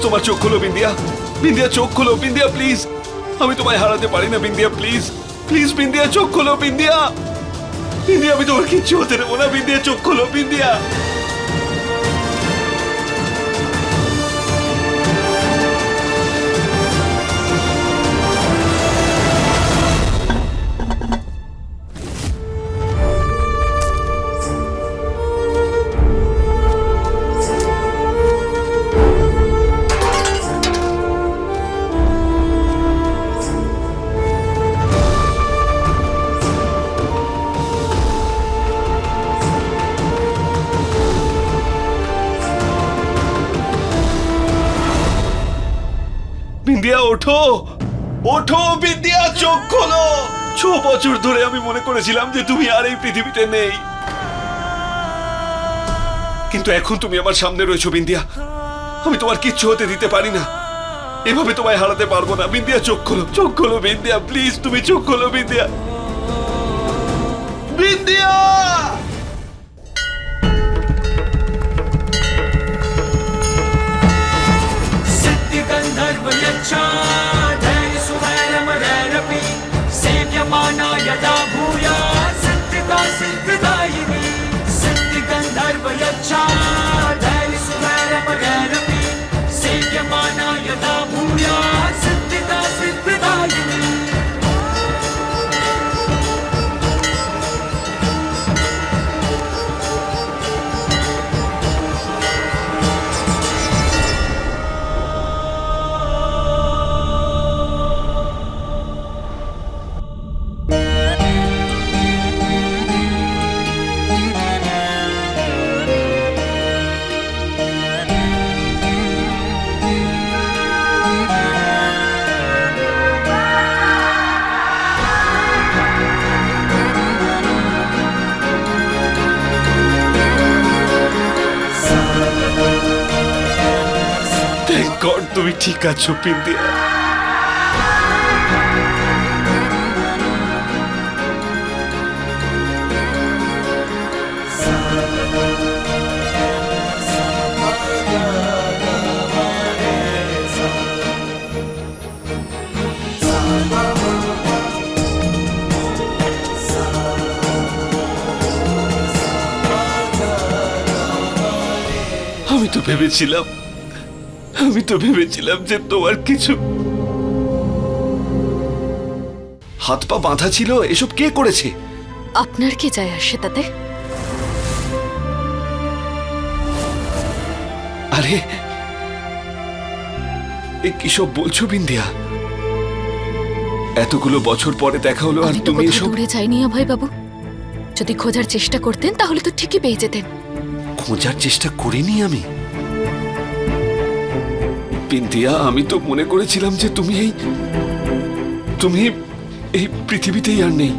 তোমার চোখ খোলো বিন্দিয়া। বিন্দিয়া চোখ খোলো বিন্দিয়া, প্লিজ। আমি তোমায় হারাতে পারি না বিন্দিয়া, প্লিজ প্লিজ বিন্দিয়া চোখ খোলো বিন্দিয়া। বিন্দিয়া আমি তোমার কিচ্ছু হতে দেবো না, বিন্দিয়া চোখ খোলো বিন্দিয়া। বিন্দিয়া ওঠো, ওঠো বিন্দিয়া, চোখ খোলো। 6 বছর ধরে আমি মনে করেছিলাম যে তুমি আর এই পৃথিবীতে নেই, কিন্তু এখন তুমি আমার সামনে রয়েছো বিন্দিয়া। আমি তোমার কিচ্ছু হতে দিতে পারি না, এভাবে তোমায় হারাতে পারবো না। বিন্দিয়া চোখ খোলো, চোখ খোলো বিন্দিয়া, প্লিজ তুমি চোখ খোলো বিন্দিয়া। বিন্দিয়া यदा भूया सत्यता सिद्धिदायिनी सत्य गंधर्व यच्छा धैर्य सुवैरम रैरपि सेव्यमाना यदा भूया सत्यता सिद्धिदायिनी। থ্যাংক গড তুমি ঠিক আছো বিন্দিয়া। আমি তো ভেবেছিলাম যে তোমার কিছু হাত পা বাঁধা ছিল। এসব কে করেছে? আপনার কি যায় আসে তাতে? আরে এ কি সব বলছো বিন্দিয়া? এতগুলো বছর পরে দেখা হলো আর আমি তো তুমি কোথাও এসব। দূরে যাইনি অভয় বাবু। যদি খোঁজার চেষ্টা করতেন তাহলে তো ঠিকই পেয়ে যেতেন। খোঁজার চেষ্টা করিনি আমি বিন্দিয়া। আমি তো মনে করেছিলাম যে তুমি এই পৃথিবীতেই আর নেই।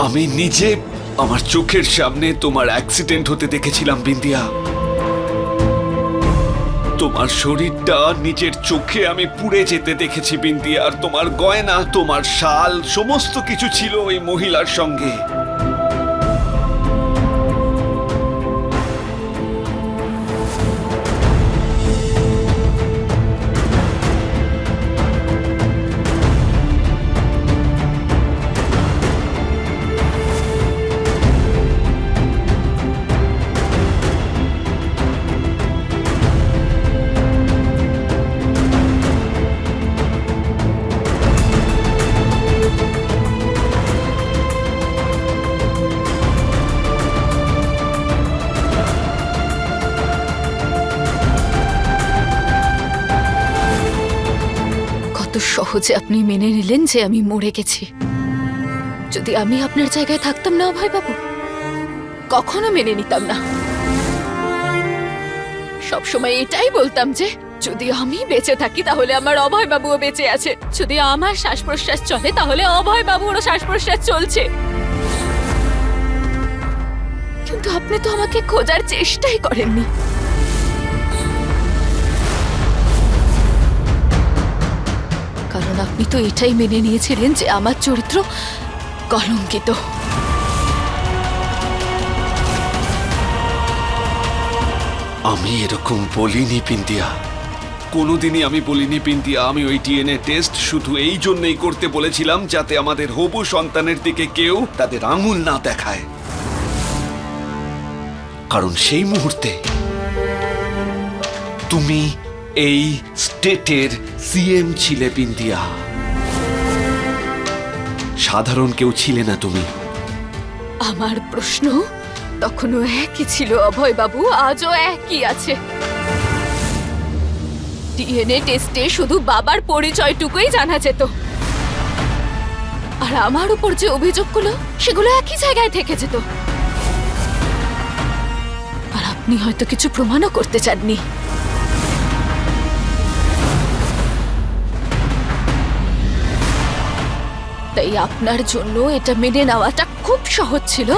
আমি নিজে আমার চোখের সামনে তোমার অ্যাক্সিডেন্ট হতে দেখেছিলাম বিন্দিয়া। তোমার শরীরটা নিজের চোখে আমি পুড়ে যেতে দেখেছি বিন্দিয়া। আর তোমার গয়না, তোমার শাল, সমস্ত কিছু ছিল ওই মহিলার সঙ্গে। সহজে আপনি মেনে নিলেন যে আমি মরে গেছি। যদি আমি আপনার জায়গায় থাকতাম না অভয় বাবু, কখনো মেনে নিতাম না। সবসময় এটাই বলতাম যে যদি আমি বেঁচে থাকি তাহলে আমার অভয় বাবুও বেঁচে আছে, যদি আমার শ্বাস প্রশ্বাস চলে তাহলে অভয় বাবুরও শ্বাস প্রশ্বাস চলছে। কিন্তু আপনি তো আমাকে খোঁজার চেষ্টাই করেননি। কারণ আপনি তো এটাই মেনে নিয়েছিলেন যে আমার চরিত্র কলঙ্কিত। আমি এরকম বলিনি বিন্দিয়া, কোনোদিনই আমি বলিনি বিন্দিয়া। আমি ওই ডিএনএ টেস্ট শুধু এই জন্যই করতে বলেছিলাম যাতে আমাদের হবু সন্তানের দিকে কেউ তাদের আঙুল না দেখায়, কারণ সেই মুহূর্তে তুমি এই স্টেটের সিএম ছিলে বিন্দিয়া, সাধারণ কেউ ছিলে না তুমি। আমার প্রশ্ন তখনও একই ছিল অভয় বাবু, আজও একই আছে। ডিএনএ টেস্টে শুধু বাবার পরিচয়টুকুই জানা যেত, আর আমার উপর যে অভিযোগগুলো সেগুলো একই জায়গায় থেকে যেত। আর আপনি হয়তো কিছু প্রমাণও করতে চাননি। তাই আপনার জন্য এটা মেনে নেওয়াটা খুব সহজ ছিল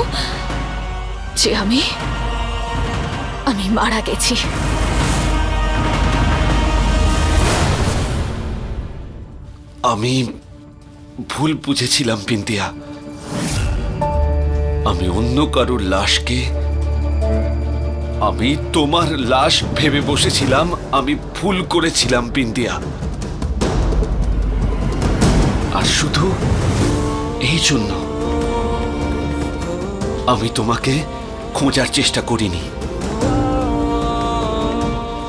যে আমি মারা গেছি। আমি ভুল বুঝেছিলাম বিন্দিয়া, আমি অন্য কারোর লাশকে আমি তোমার লাশ ভেবে বসেছিলাম। আমি ভুল করেছিলাম বিন্দিয়া, আর শুধু এই জন্য আমি তোমাকে খোঁজার চেষ্টা করিনি,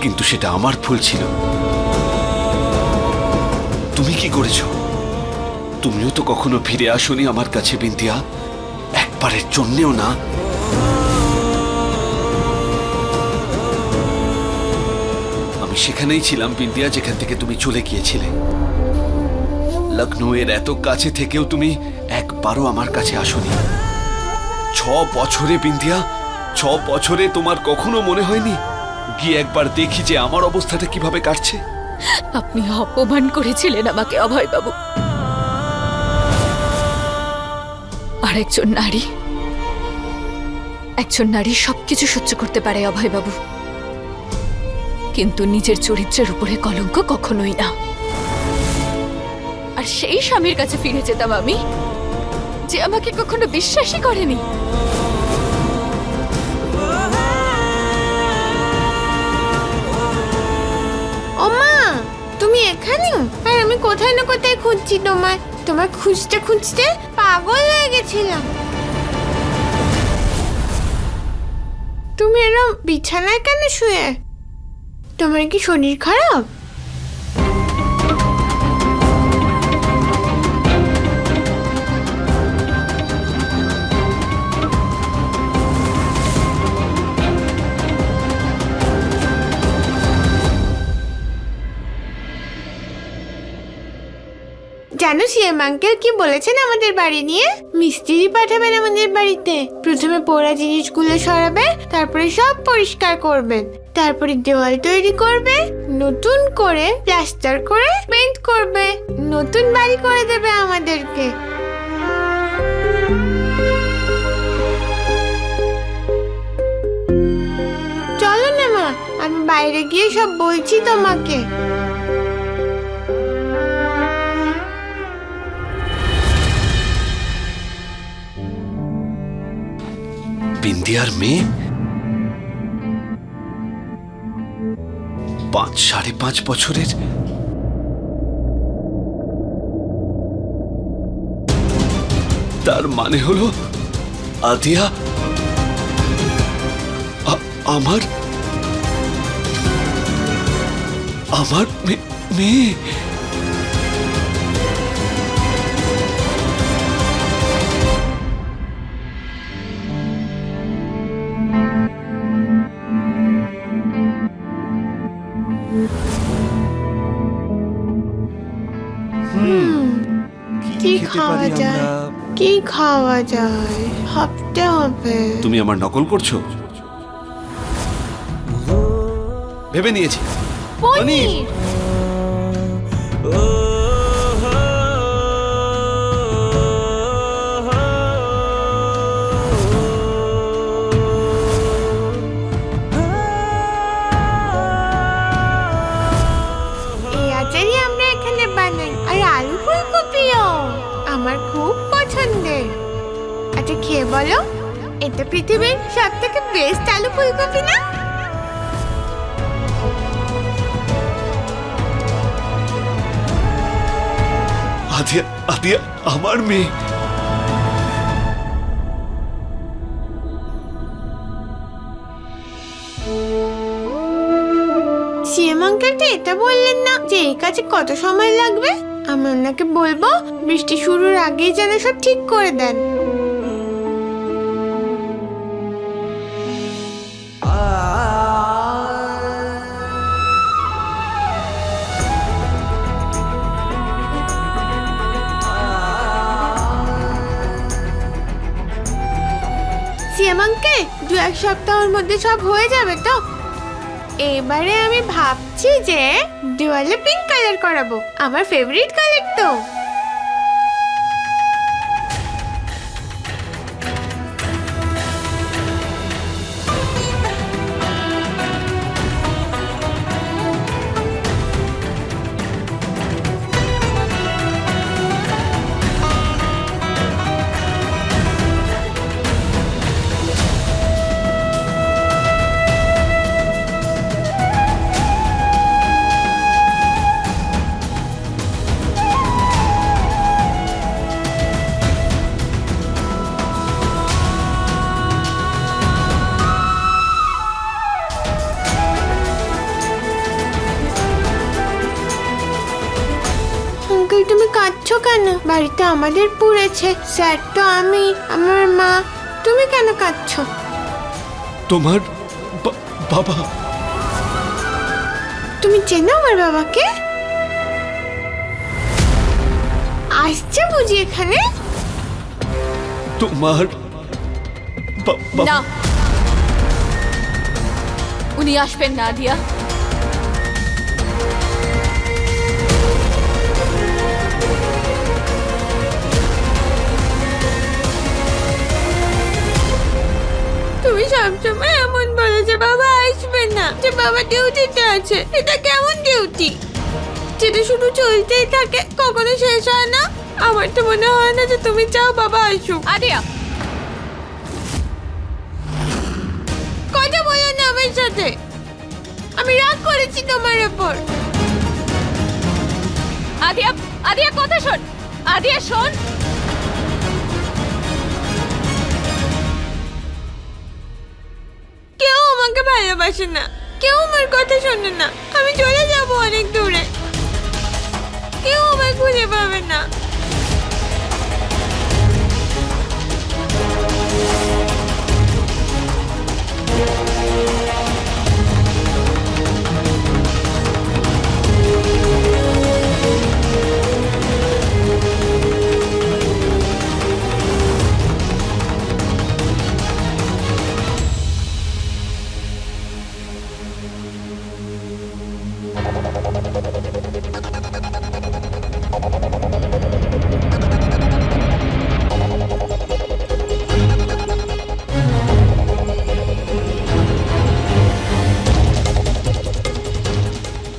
কিন্তু সেটা আমার ভুল ছিল। তুমি কি করেছো? তুমিও তো কখনো ফিরে আসোনি আমার কাছে বিন্দিয়া, একবারের জন্যেও না। আমি সেখানেই ছিলাম বিন্দিয়া যেখান থেকে তুমি চলে গিয়েছিলে। লখনৌয়ের এত কাছে থেকেও তুমি একবারও আমার কাছে আসোনি। 6 বছরে বিন্দিয়া, 6 বছরে তোমার কখনো মনে হয়নি গিয়ে একবার দেখি যে আমার অবস্থাটা কিভাবে কাটছে? আপনি অপমান করেছিলেন আমাকে অভয় বাবু। আর একজন নারী সবকিছু সহ্য করতে পারে অভয় বাবু, কিন্তু নিজের চরিত্রের উপরে কলঙ্ক কখনোই না। আর সেই স্বামীর কাছে ফিরে যেতাম আমি যে আমাকে কখনো বিশ্বাসই করেনি। ওমা, তুমি এখানে? আর আমি কোথায় না কোথায় খুঁজছি তোমার খুঁজতে খুঁজতে পাগল হয়ে গেছিলাম। তুমি এরকম বিছানায় কেন শুয়ে? তোমার কি শরীর খারাপ? জানো সিএম আঙ্কেল কি বলেছেন আমাদের বাড়ি নিয়ে? মিস্ত্রি পাঠাবেন আমাদের বাড়িতে। প্রথমে পোড়া জিনিসগুলো সরাবে, তারপরে সব পরিষ্কার করবেন, তারপরে দেওয়াল তৈরি করবে, নতুন করে প্লাস্টার করে পেইন্ট করবে, নতুন বাড়ি করে দেবে আমাদেরকে। চলো না মা, আমি বাইরে গিয়ে সব বলছি তোমাকে। বিন্দিয়ার মেয়ে 5-5.5 বছরের, তার মানে হলো আদিয়া আমার মেয়ে। কি খাওয়া যায়? কি খাওয়া যায়? ভাবতে হবে। তুমি আমার নকল করছো? ভেবে নিয়েছি, পনির। এই আচারই আমরা এখানে বানাই, আর আলু ফুলকপিও আমার খুব পছন্দের। আচ্ছা খেয়ে বলো, এটা পৃথিবীর সব থেকে বেস্ট আলু ফুলকপি না? আদিয়া, আদিয়া আমার মেয়ে। সিএম আঙ্কেলটা এটা বললেন না যে এই কাজে কত সময় লাগবে? আমি ওনাকে বলবো বৃষ্টি শুরুর আগেই যেন সব ঠিক করে দেন। সিএম আঙ্কেল, 2-1 সপ্তাহের মধ্যে সব হয়ে যাবে তো? এবারে আমি ভাবছি যে দেওয়ালে পিঙ্ক কালার করাবো, আমার ফেভারিট কালার তো। আঙ্কেল তুমি কাঁদছো কেন? বাড়িতে আমাদের পুড়েছে, স্যার তো আমি, আমার মা, তুমি কেন কাঁদছো? তোমার বাবা? তুমি চেনো আমার বাবাকে? আসছে বুঝি এখানে? তোমার না, উনি আসবেন না আদিয়া। তুমি সবসময় এমন বলো যে বাবা আসবে না, যে বাবা ডিউটিতে আছে। এটা কেমন ডিউটি যেটা শুধু চলতেই থাকে, কখনো শেষ হয় না? আমার তো মনে হয় না যে তুমি চাও বাবা আসুক। আদিয়া, কথা বলো না আমার সাথে, আমি রাগ করেছি তোমার উপর। আদিয়া, আদিয়া কথা শোন। আদিয়া শোন। কেউ আমাকে ভালোবাসে না, কেউ আমার কথা শোনে না। আমি চলে যাব অনেক দূরে, কেউ আমায় খুঁজে পাবে না।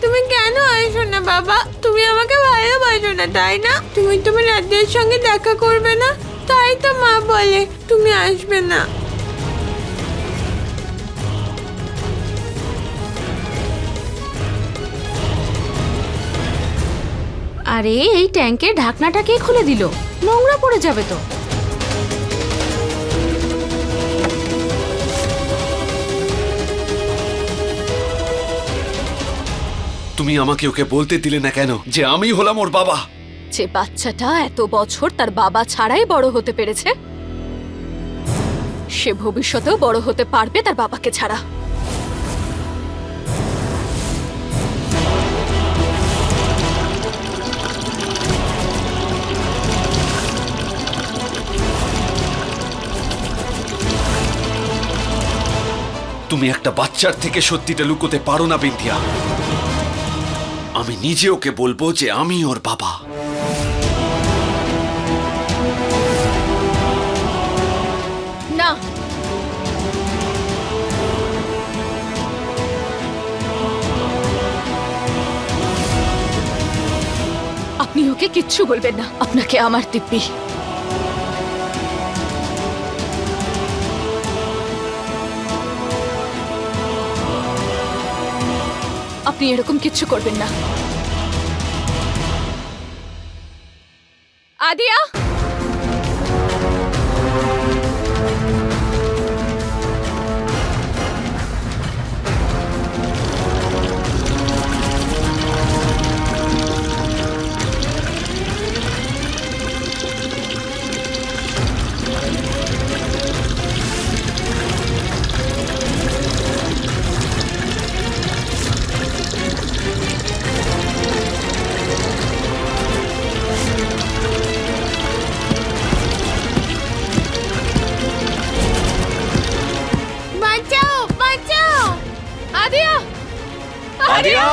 তুমি কেন আসো না বাবা? তুমি আমাকে ভালোবাসো না তাই না? তুমি তোমার রাতের সঙ্গে দেখা করবে না, তাই তো মা বলে তুমি আসবে না। আরে এই ট্যাঙ্কের ঢাকনাটা কে খুলে দিল? নোংরা পড়ে যাবে তো। তুমি আমাকে ওকে বলতে দিলে না কেন যে আমি হলাম ওর বাবা? যে বাচ্চাটা এত বছর তার বাবা ছাড়াই বড় হতে পেরেছে, সে ভবিষ্যতেও বড় হতে পারবে তার বাবাকে ছাড়া। তুমি একটা বাচ্চার থেকে সত্যিটা লুকোতে পারো না বিন্দিয়া। আমি নিজে ওকে বলবো যে আমি ওর বাবা। না, আপনি ওকে কিচ্ছু বলবেন না, আপনাকে আমার দিব্যি। আপনি এরকম কিচ্ছু করবেন না। আদিয়া, বাঁচাও বাঁচাও। আদিয়া, আদিয়া!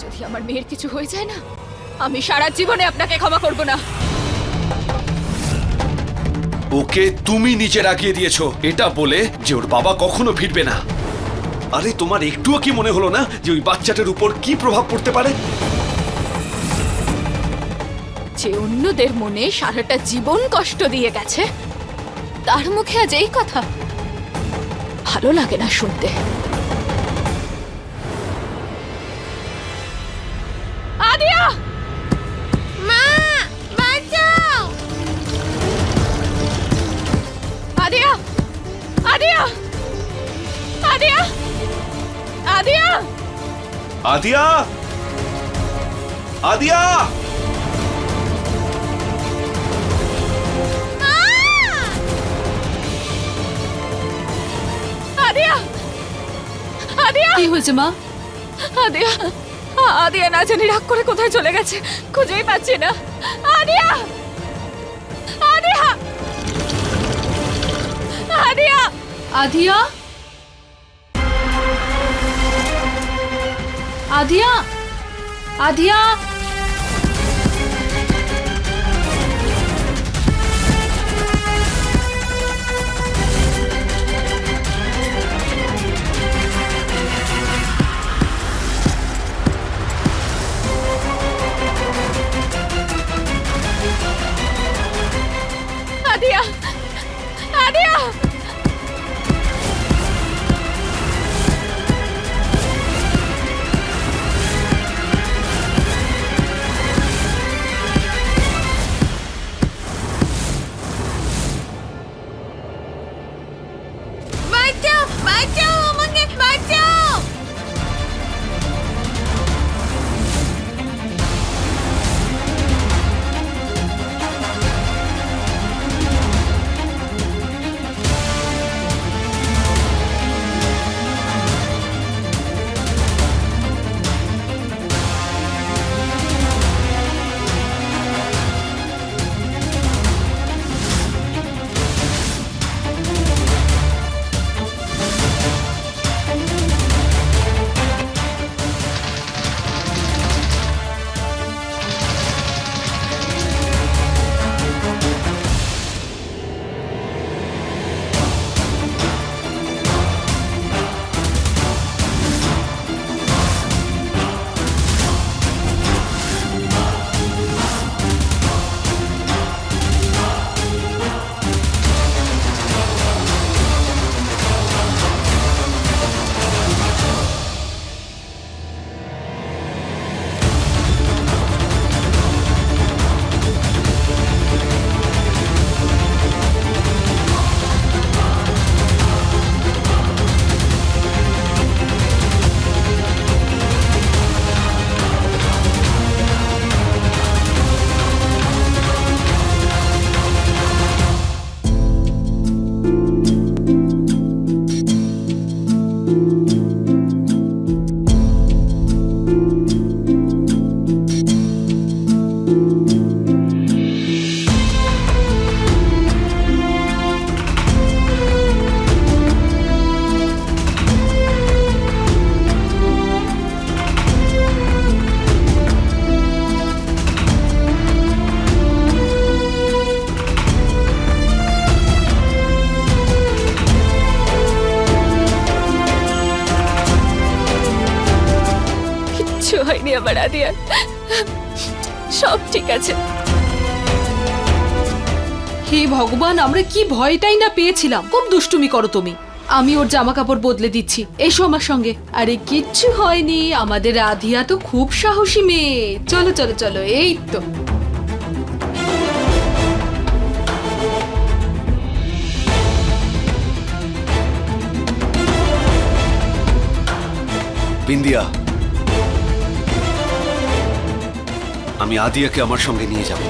যদি আমার মেয়ের কিছু হয়ে যায় না, আমি সারা জীবনে আপনাকে ক্ষমা করব না। ওকে তুমি নিচে রাখিয়ে দিয়েছো এটা বলে যে ওর বাবা কখনো ফিরবে না। আরে তোমার একটুও কি মনে হলো না যে ওই বাচ্চাটার উপর কি প্রভাব পড়তে পারে? যে অন্যদের মনে সারাটা জীবন কষ্ট দিয়ে গেছে, তার মুখে আজ এই কথা, ভালো লাগে না শুনতে। আদিয়া, মা বাঁচাও। আদিয়া, আদিয়া, আদিয়া, আদিয়া, আদিয়া! আদিয়া! আদিয়া, আদিয়া, কি হয়েছে মা? আদিয়া, আদিয়া না জানি রাগ করে কোথায় চলে গেছে, খুঁজেই পাচ্ছি না। আদিয়া, আদিয়া, আদিয়া, আদিয়া, আদিয়া, আদিয়া, আদিয়া, আদিয়া, বাঁচাও বাঁচাও, আমাকে বাঁচাও। হয়নি আমার আদিয়া, সব ঠিক আছে। হে ভগবান, আমরা কি ভয়টাই না পেয়েছিলাম। খুব দুষ্টুমি করো তুমি। আমি ওর জামা কাপড় বদলে দিচ্ছি, এসো আমার সঙ্গে। আরে কিচ্ছু হয়নি, আমাদের রাধিয়া তো খুব সাহসী মেয়ে। চলো চলো চলো, এই তো। বিন্দিয়া, আমি আদিয়াকে আমার সঙ্গে নিয়ে যাব।